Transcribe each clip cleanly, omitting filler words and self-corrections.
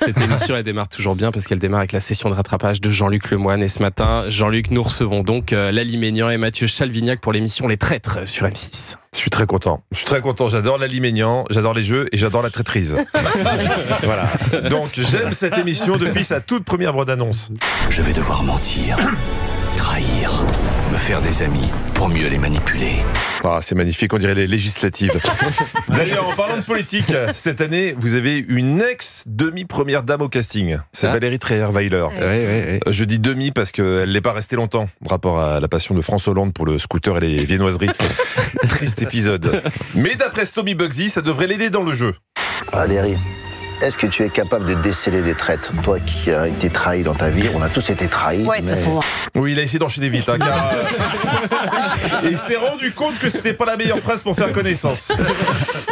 Cette émission, elle démarre toujours bien parce qu'elle démarre avec la session de rattrapage de Jean-Luc Lemoyne. Et ce matin, Jean-Luc, nous recevons donc Laly Ménian et Mathieu Chalvignac pour l'émission Les Traîtres sur M6. Je suis très content. J'adore Laly Ménian, j'adore les jeux et j'adore la traîtrise. Voilà. Donc j'aime cette émission depuis sa toute première bande-annonce. Je vais devoir mentir, trahir, me faire des amis pour mieux les manipuler. Ah, c'est magnifique, on dirait les législatives. D'ailleurs, en parlant de politique, cette année, vous avez une ex-demi-première dame au casting. C'est Valérie Trierweiler. Oui. Je dis demi parce qu'elle n'est pas restée longtemps, par rapport à la passion de François Hollande pour le scooter et les viennoiseries. Triste épisode. Mais d'après Stomy Bugsy, ça devrait l'aider dans le jeu. Valérie, est-ce que tu es capable de déceler des traîtres? Toi qui as été trahi dans ta vie, on a tous été trahis. Ouais, de toute façon. Oui, il a essayé d'enchaîner vite, hein, car... Et il s'est rendu compte que c'était pas la meilleure phrase pour faire connaissance.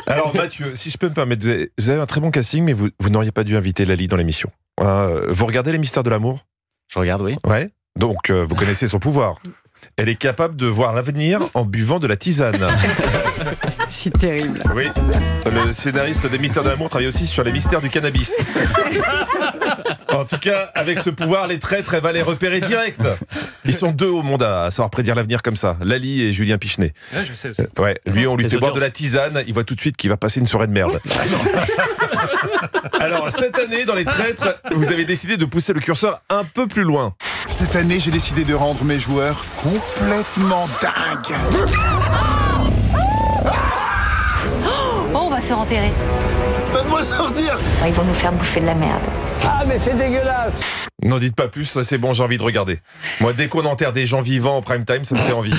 Alors Mathieu, si je peux me permettre, vous avez un très bon casting, mais vous n'auriez pas dû inviter Laly dans l'émission. Vous regardez Les Mystères de l'amour? Je regarde, oui. Ouais. Donc vous connaissez son pouvoir. Elle est capable de voir l'avenir en buvant de la tisane. C'est terrible. Oui. Le scénariste des Mystères de l'amour travaille aussi sur les mystères du cannabis. En tout cas, avec ce pouvoir, les traîtres, elle va les repérer direct. Ils sont deux au monde à savoir prédire l'avenir comme ça. Laly et Julien Pichenet. Ouais, je sais aussi. Ouais, lui, on lui Les fait boire audiences. de la tisane, il voit tout de suite qu'il va passer une soirée de merde. Alors, cette année, dans les traîtres, vous avez décidé de pousser le curseur un peu plus loin. Cette année, j'ai décidé de rendre mes joueurs complètement dingues. Oh, on va se renterrer. Faites-moi sortir. Ils vont nous faire bouffer de la merde. Ah, mais c'est dégueulasse. N'en dites pas plus, ça c'est bon, j'ai envie de regarder. Moi, dès qu'on enterre des gens vivants en prime time, ça me fait envie.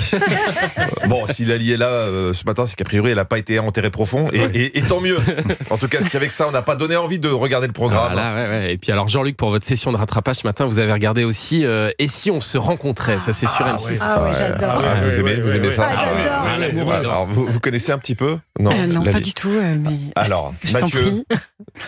Bon, si Laly est là ce matin, c'est qu'a priori, elle n'a pas été enterrée profond, et tant mieux. En tout cas, c'est qu'avec ça, on n'a pas donné envie de regarder le programme. Voilà, ouais. Et puis alors Jean-Luc, pour votre session de rattrapage ce matin, vous avez regardé aussi Et si on se rencontrait? Ça c'est sur M6. Ah ouais, j'adore. Vous aimez ça? Ah, j'adore. L'amour, il adore. Alors, vous connaissez un petit peu? Non, Non, Laly. pas du tout. Mais... Alors, Je t'en Mathieu, prie.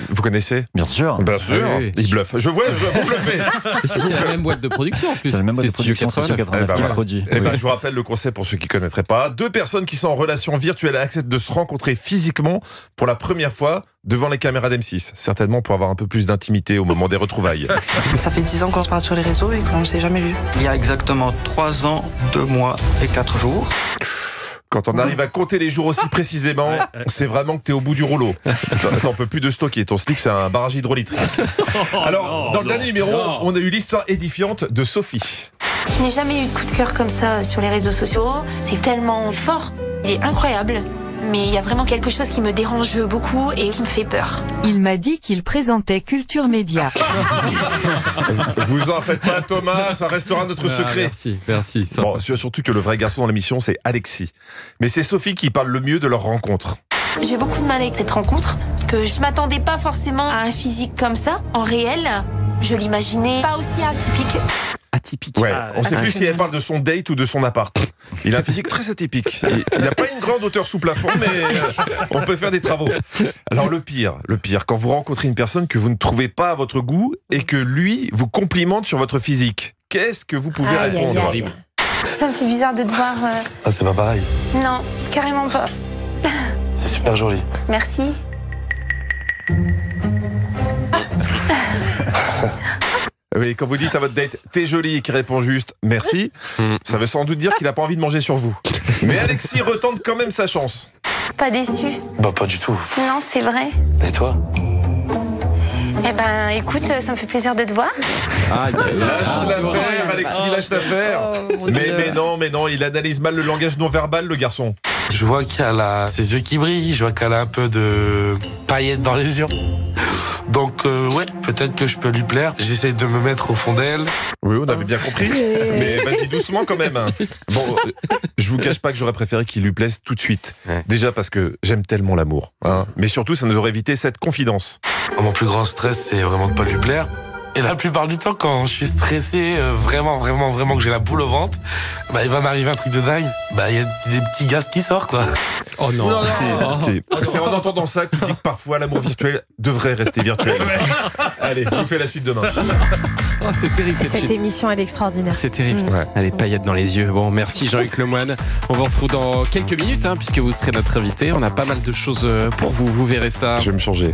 vous connaissez? Bien sûr. Bien sûr, Oui. il bluffe. Je vois, vous bluffez. Et si c'est la même boîte de production en plus. C'est le même mode de Studio production, c'est Studio 89 qui voilà. produit. Eh ben, Oui. je vous rappelle le concept pour ceux qui ne connaîtraient pas. Deux personnes qui sont en relation virtuelle acceptent de se rencontrer physiquement pour la première fois devant les caméras d'M6. Certainement pour avoir un peu plus d'intimité au moment des retrouvailles. Ça fait 10 ans qu'on se parle sur les réseaux et qu'on ne s'est jamais vu. Il y a exactement 3 ans, 2 mois et 4 jours. Quand on arrive à compter les jours aussi précisément, c'est vraiment que t'es au bout du rouleau. T'en peux plus de stocker. Ton slip, c'est un barrage hydraulique. Alors, dans le dernier numéro, on a eu l'histoire édifiante de Sophie. Je n'ai jamais eu de coup de cœur comme ça sur les réseaux sociaux. C'est tellement fort. Il est incroyable. Mais il y a vraiment quelque chose qui me dérange beaucoup et qui me fait peur. Il m'a dit qu'il présentait Culture Média. Vous en faites pas, Thomas, ça restera notre secret. Merci. Bon, surtout que le vrai garçon dans l'émission, c'est Alexis. Mais c'est Sophie qui parle le mieux de leur rencontre. J'ai beaucoup de mal avec cette rencontre. Parce que je m'attendais pas forcément à un physique comme ça. En réel, je l'imaginais pas aussi atypique. Atypique. Ouais, on sait plus si elle parle de son date ou de son appart. Il a un physique très atypique. Il n'a pas une grande hauteur sous plafond, mais on peut faire des travaux. Alors le pire, quand vous rencontrez une personne que vous ne trouvez pas à votre goût et que lui vous complimente sur votre physique, qu'est-ce que vous pouvez répondre? Ça me fait bizarre de te voir. Ah, c'est pas pareil. Non, carrément pas. C'est super joli. Merci. Oui, quand vous dites à votre date « t'es jolie » et qu'il répond juste « merci », ça veut sans doute dire qu'il n'a pas envie de manger sur vous. Mais Alexis retente quand même sa chance. Pas déçu. Bah, pas du tout. Non, c'est vrai. Et toi? Eh ben, écoute, ça me fait plaisir de te voir. Lâche l'affaire, Alexis, lâche l'affaire. Mais non, il analyse mal le langage non verbal, le garçon. Je vois qu'elle a ses yeux qui brillent, je vois qu'elle a un peu de paillettes dans les yeux. Donc ouais, peut-être que je peux lui plaire. J'essaie de me mettre au fond d'elle. Oui, on avait bien compris. Mais vas-y doucement quand même. Bon, je vous cache pas que j'aurais préféré qu'il lui plaise tout de suite. Déjà parce que j'aime tellement l'amour. Mais surtout, ça nous aurait évité cette confidence. Mon plus grand stress, c'est vraiment de pas lui plaire. Et la plupart du temps, quand je suis stressé, vraiment que j'ai la boule au ventre, bah, il va m'arriver un truc de dingue. Bah, il y a des petits gaz qui sortent, quoi. Oh non. C'est en entendant ça que tu dis que parfois l'amour virtuel devrait rester virtuel. Allez, je vous fais la suite demain. Oh, c'est terrible Cette émission, elle est extraordinaire. C'est terrible. Allez, paillettes dans les yeux. Bon, merci Jean-Luc Lemoyne. On vous retrouve dans quelques minutes, puisque vous serez notre invité. On a pas mal de choses pour vous. Vous verrez ça. Je vais me changer.